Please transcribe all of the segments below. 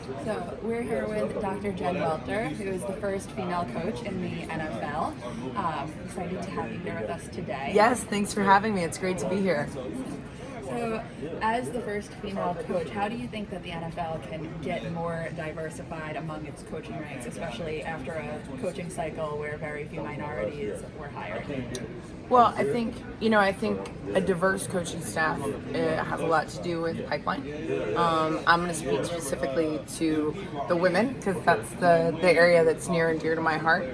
So we're here with Dr. Jen Welter, who is the first female coach in the NFL. Excited to have you here with us today. Yes, thanks for having me. It's great to be here. So, as the first female coach, how do you think that the NFL can get more diversified among its coaching ranks, especially after a coaching cycle where very few minorities were hired? Well, I think a diverse coaching staff has a lot to do with pipeline. I'm going to speak specifically to the women because that's the area that's near and dear to my heart.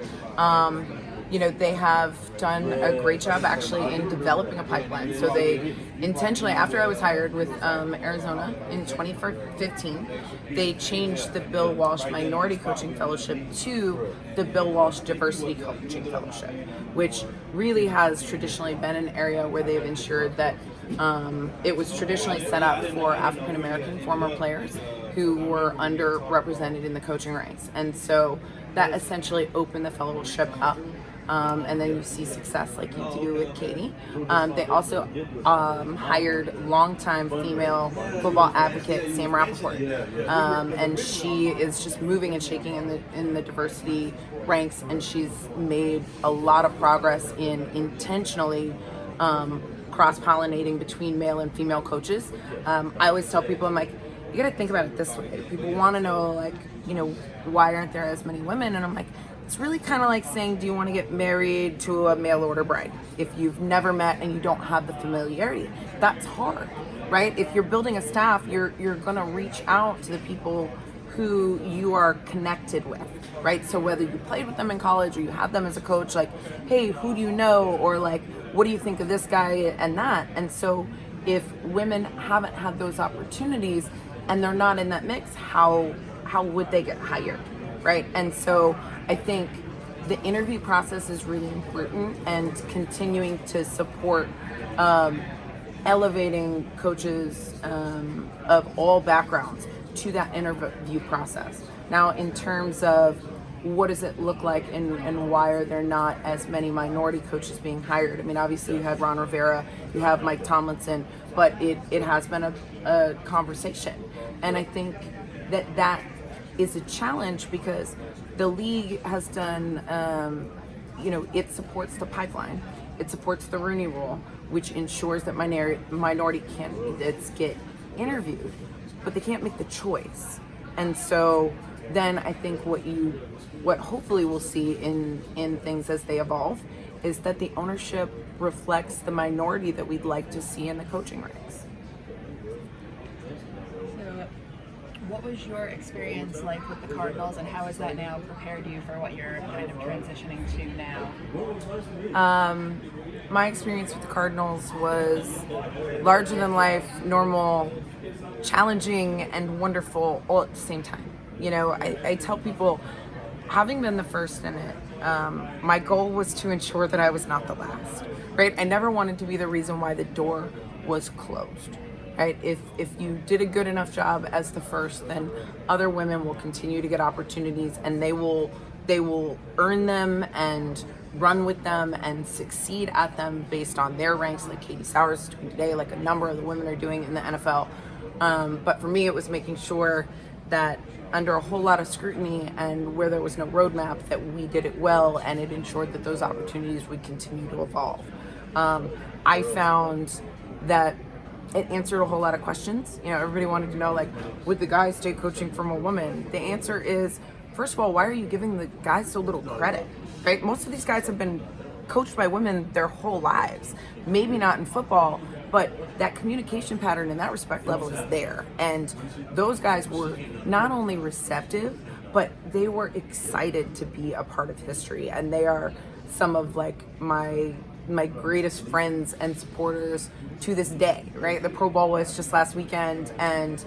They have done a great job actually in developing a pipeline. So they intentionally, after I was hired with Arizona in 2015, they changed the Bill Walsh Minority Coaching Fellowship to the Bill Walsh Diversity Coaching Fellowship, which really has traditionally been an area where they've ensured that it was traditionally set up for African American former players who were underrepresented in the coaching ranks. And so that essentially opened the fellowship up. And then you see success like you do with Katie. They also hired longtime female football advocate Sam Rappaport, and she is just moving and shaking in the diversity ranks, and she's made a lot of progress in intentionally cross-pollinating between male and female coaches. I always tell people, I'm like, you got to think about it this way. People want to know, why aren't there as many women? And I'm like, it's really kind of like saying, do you want to get married to a mail order bride? If you've never met and you don't have the familiarity, that's hard, right? If you're building a staff, you're going to reach out to the people who you are connected with, right? So whether you played with them in college or you had them as a coach, like, hey, who do you know? Or like, what do you think of this guy and that? And so if women haven't had those opportunities and they're not in that mix, how would they get hired, right? And so I think the interview process is really important, and continuing to support elevating coaches of all backgrounds to that interview process. Now, in terms of what does it look like and why are there not as many minority coaches being hired? I mean, obviously you had Ron Rivera, you have Mike Tomlinson, but it has been a conversation. And I think that is a challenge because the league has done, it supports the pipeline. It supports the Rooney Rule, which ensures that minority candidates get interviewed, but they can't make the choice. And so then I think what hopefully we'll see in things as they evolve is that the ownership reflects the minority that we'd like to see in the coaching ranks. What was your experience like with the Cardinals, and how has that now prepared you for what you're kind of transitioning to now? My experience with the Cardinals was larger than life, normal, challenging, and wonderful all at the same time. I tell people, having been the first in it, my goal was to ensure that I was not the last, right? I never wanted to be the reason why the door was closed. Right? If you did a good enough job as the first, then other women will continue to get opportunities, and they will earn them and run with them and succeed at them based on their ranks, like Katie Sowers is doing today, like a number of the women are doing in the NFL. But for me, it was making sure that under a whole lot of scrutiny and where there was no roadmap, that we did it well, and it ensured that those opportunities would continue to evolve. I found that it answered a whole lot of questions. Everybody wanted to know, would the guys stay coaching from a woman? The answer is, first of all, why are you giving the guys so little credit, right? Most of these guys have been coached by women their whole lives. Maybe not in football, but that communication pattern in that respect level is there. And those guys were not only receptive, but they were excited to be a part of history. And they are some of my greatest friends and supporters to this day, right? The Pro Bowl was just last weekend, and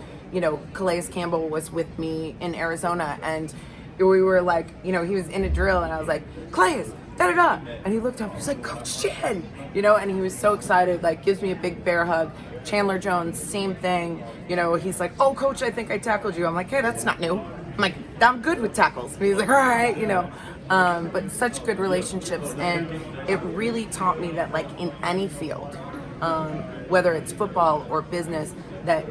Calais Campbell was with me in Arizona, and we were he was in a drill, and I was like, Calais, da-da-da, and he looked up, he was like, Coach Jen, and he was so excited, gives me a big bear hug. Chandler Jones, same thing, he's like, oh, Coach, I think I tackled you. I'm like, hey, that's not new. I'm like, I'm good with tackles. And he's like, all right, but such good relationships. And it really taught me that in any field, whether it's football or business, that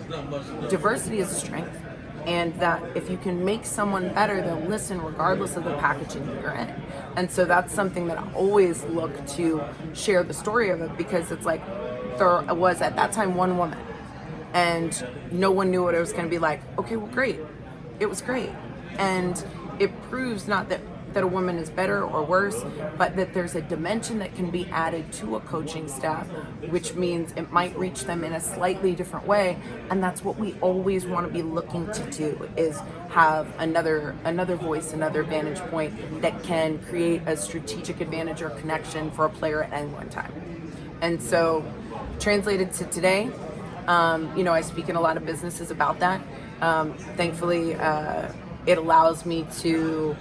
diversity is a strength. and that if you can make someone better, they'll listen regardless of the packaging that you're in. And so that's something that I always look to share the story of it, because it's like there was at that time one woman and no one knew what it was going to be like. Okay, well, great. It was great. And it proves not that a woman is better or worse, but that there's a dimension that can be added to a coaching staff, which means it might reach them in a slightly different way. And that's what we always want to be looking to do, is have another voice, another vantage point that can create a strategic advantage or connection for a player at any one time. And so translated to today, I speak in a lot of businesses about that. Thankfully, it allows me to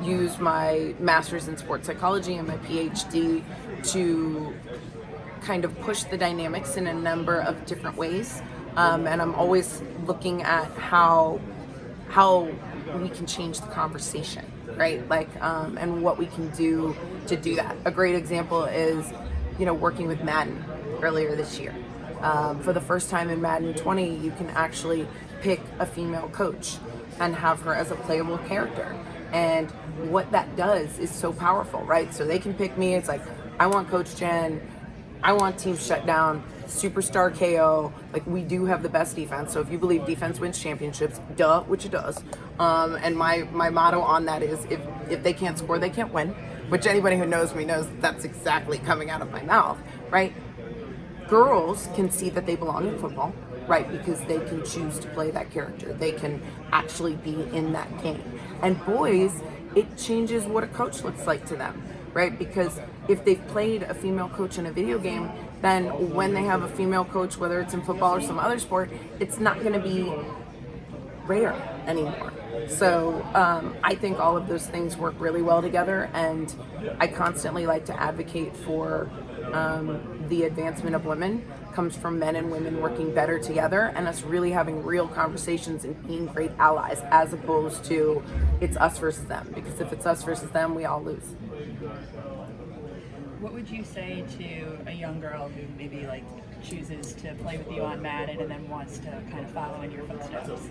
use my master's in sports psychology and my PhD to kind of push the dynamics in a number of different ways. And I'm always looking at how we can change the conversation, right? Like, and what we can do to do that. A great example is, working with Madden earlier this year. For the first time in Madden 20, you can actually pick a female coach and have her as a playable character. And what that does is so powerful, right? So they can pick me. It's like, I want Coach Jen, I want Team Shutdown, Superstar KO. Like, we do have the best defense. So if you believe defense wins championships, duh, which it does. And my motto on that is, if they can't score, they can't win. Which anybody who knows me knows that's exactly coming out of my mouth, right? Girls can see that they belong in football, right? Because they can choose to play that character. They can actually be in that game. And boys, it changes what a coach looks like to them, right? Because if they've played a female coach in a video game, then when they have a female coach, whether it's in football or some other sport, it's not going to be rare anymore. So I think all of those things work really well together, and I constantly like to advocate for the advancement of women comes from men and women working better together, and us really having real conversations and being great allies, as opposed to it's us versus them. Because if it's us versus them, we all lose. What would you say to a young girl who maybe chooses to play with you on Madden and then wants to kind of follow in your footsteps?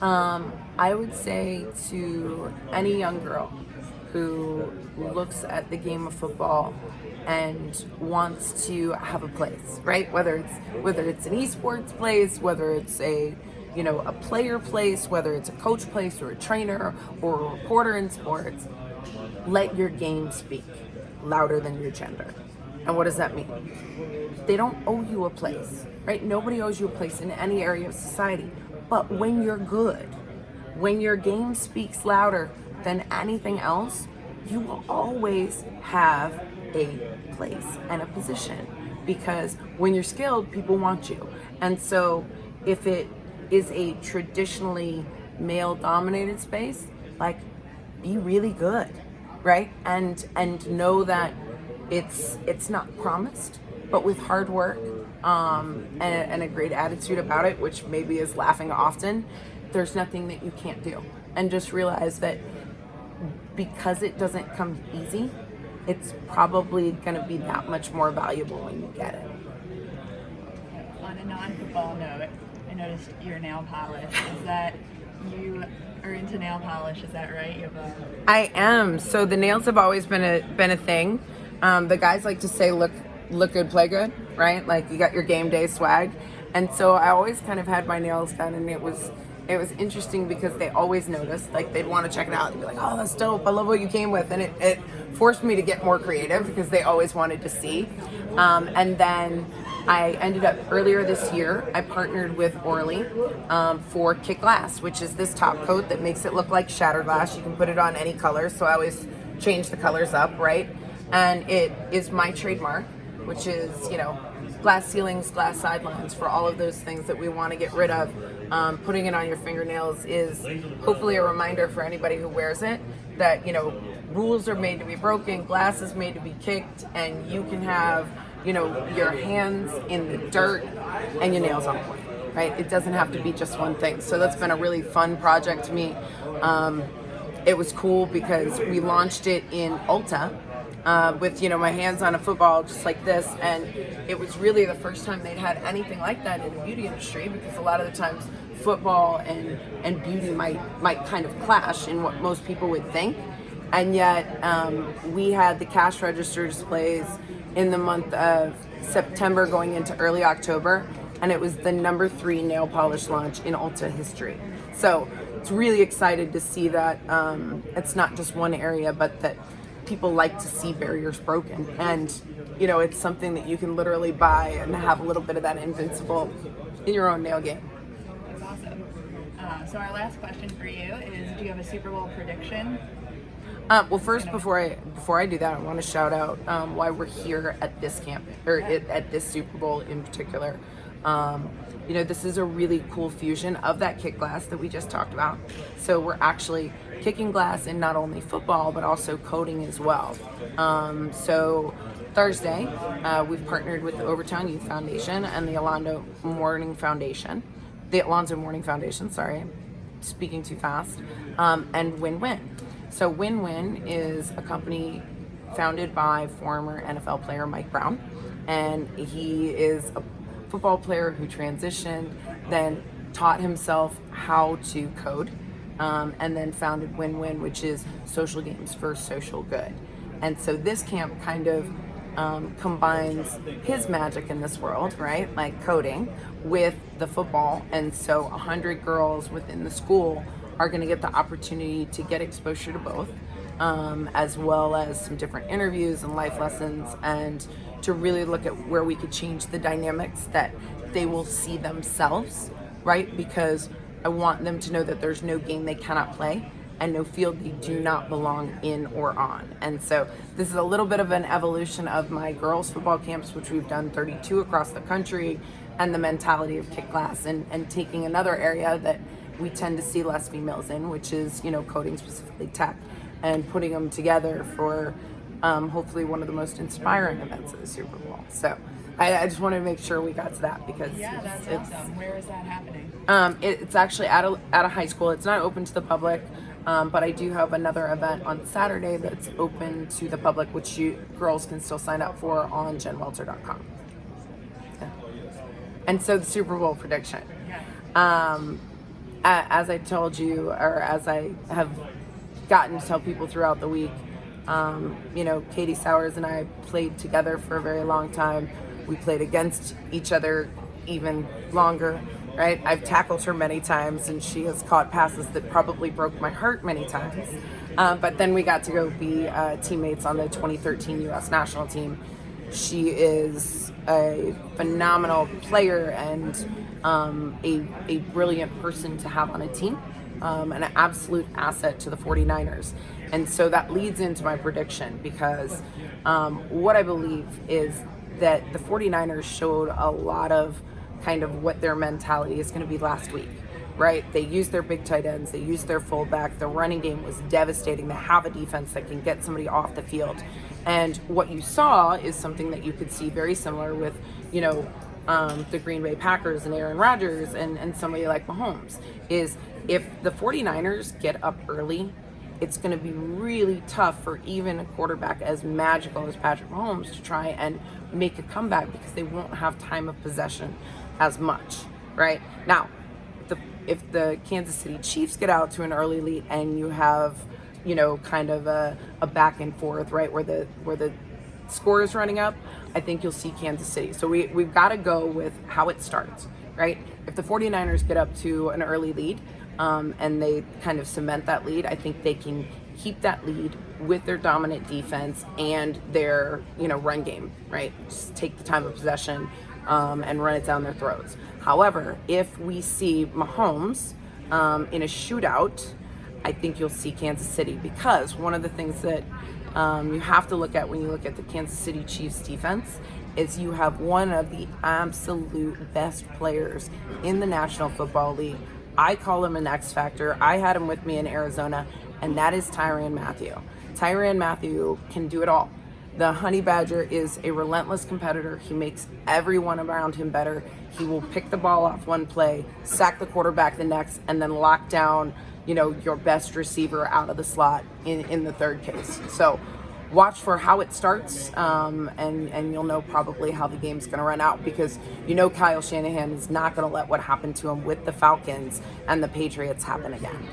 I would say to any young girl who looks at the game of football and wants to have a place, right? Whether it's an esports place, whether it's a player place, whether it's a coach place or a trainer or a reporter in sports, let your game speak louder than your gender. And what does that mean? They don't owe you a place, right? Nobody owes you a place in any area of society. But when you're good, when your game speaks louder than anything else, you will always have a place and a position, because when you're skilled, people want you. And so if it is a traditionally male dominated space, be really good, right? And know that it's not promised, but with hard work and a great attitude about it, which maybe is laughing often, there's nothing that you can't do. And just realize that because it doesn't come easy, it's probably going to be that much more valuable when you get it. On a non-football note, I noticed your nail polish. Is that you are into nail polish? Is that right? I am. So the nails have always been a thing. The guys like to say, look good, play good, right? Like, you got your game day swag. And so I always kind of had my nails done, and it was interesting because they always noticed, they'd want to check it out and be like, oh, that's dope, I love what you came with. And it forced me to get more creative because they always wanted to see. And then I ended up, earlier this year, I partnered with ORLY for Kick Glass, which is this top coat that makes it look like shatter glass. You can put it on any color, so I always change the colors up, right? And it is my trademark, which is, glass ceilings, glass sidelines, for all of those things that we want to get rid of. Putting it on your fingernails is hopefully a reminder for anybody who wears it that, rules are made to be broken, glass is made to be kicked, and you can have, your hands in the dirt and your nails on point, right? It doesn't have to be just one thing. So that's been a really fun project to me. It was cool because we launched it in Ulta, with my hands on a football just like this, and it was really the first time they'd had anything like that in the beauty industry, because a lot of the times football and beauty might kind of clash in what most people would think. And yet we had the cash register displays in the month of September going into early October, and it was the #3 nail polish launch in Ulta history. So it's really excited to see that it's not just one area, but that people like to see barriers broken. And, you know, it's something that you can literally buy and have a little bit of that invincible in your own nail game. That's awesome. So our last question for you is, do you have a Super Bowl prediction? Well, first, before I do that, I want to shout out why we're here at this camp, or at this Super Bowl in particular. You know, this is a really cool fusion of that kick glass that we just talked about. So we're actually kicking glass in not only football, but also coding as well. So Thursday, we've partnered with the Overtown Youth Foundation and the Alonzo Mourning Foundation, sorry, speaking too fast, and Win-Win. So Win-Win is a company founded by former NFL player Mike Brown, and he is a football player who transitioned, then taught himself how to code, and then founded Win-Win, which is social games for social good. And so this camp kind of combines his magic in this world, right, like coding, with the football. And so 100 girls within the school are going to get the opportunity to get exposure to both, as well as some different interviews and life lessons, and to really look at where we could change the dynamics that they will see themselves, right? Because I want them to know that there's no game they cannot play and no field they do not belong in or on. And so this is a little bit of an evolution of my girls football camps, which we've done 32 across the country, and the mentality of kick glass, and taking another area that we tend to see less females in, which is, you know, coding, specifically tech, and putting them together for hopefully one of the most inspiring events of the Super Bowl. So I just wanted to make sure we got to that, because that's awesome. Where is that happening? It's actually at a high school. It's not open to the public, but I do have another event on Saturday that's open to the public, which girls can still sign up for on jenwelter.com. Yeah. And so the Super Bowl prediction. As I told you, or as I have gotten to tell people throughout the week, you know, Katie Sowers and I played together for a very long time. We played against each other even longer, right? I've tackled her many times, and she has caught passes that probably broke my heart many times. But then we got to go be teammates on the 2013 U.S. national team. She is a phenomenal player and a brilliant person to have on a team, an absolute asset to the 49ers. And so that leads into my prediction, because what I believe is that the 49ers showed a lot of kind of what their mentality is going to be last week, right? They used their big tight ends, they used their fullback, the running game was devastating. They have a defense that can get somebody off the field. And what you saw is something that you could see very similar with, you know, the Green Bay Packers and Aaron Rodgers and somebody like Mahomes, is if the 49ers get up early, it's going to be really tough for even a quarterback as magical as Patrick Mahomes to try and make a comeback, because they won't have time of possession as much, right? Now, if the Kansas City Chiefs get out to an early lead and you have, you know, kind of a back and forth, right, where the score is running up, I think you'll see Kansas City. So we've got to go with how it starts, right? If the 49ers get up to an early lead, and they kind of cement that lead, I think they can keep that lead with their dominant defense and their, you know, run game, right? Just take the time of possession and run it down their throats. However, if we see Mahomes in a shootout, I think you'll see Kansas City, because one of the things that you have to look at when you look at the Kansas City Chiefs defense is you have one of the absolute best players in the National Football League. I call him an X Factor. I had him with me in Arizona, and that is Tyrann Mathieu. Tyrann Mathieu can do it all. The Honey Badger is a relentless competitor. He makes everyone around him better. He will pick the ball off one play, sack the quarterback the next, and then lock down, you know, your best receiver out of the slot in the third case. So watch for how it starts, and you'll know probably how the game's going to run out, because Kyle Shanahan is not going to let what happened to him with the Falcons and the Patriots happen again.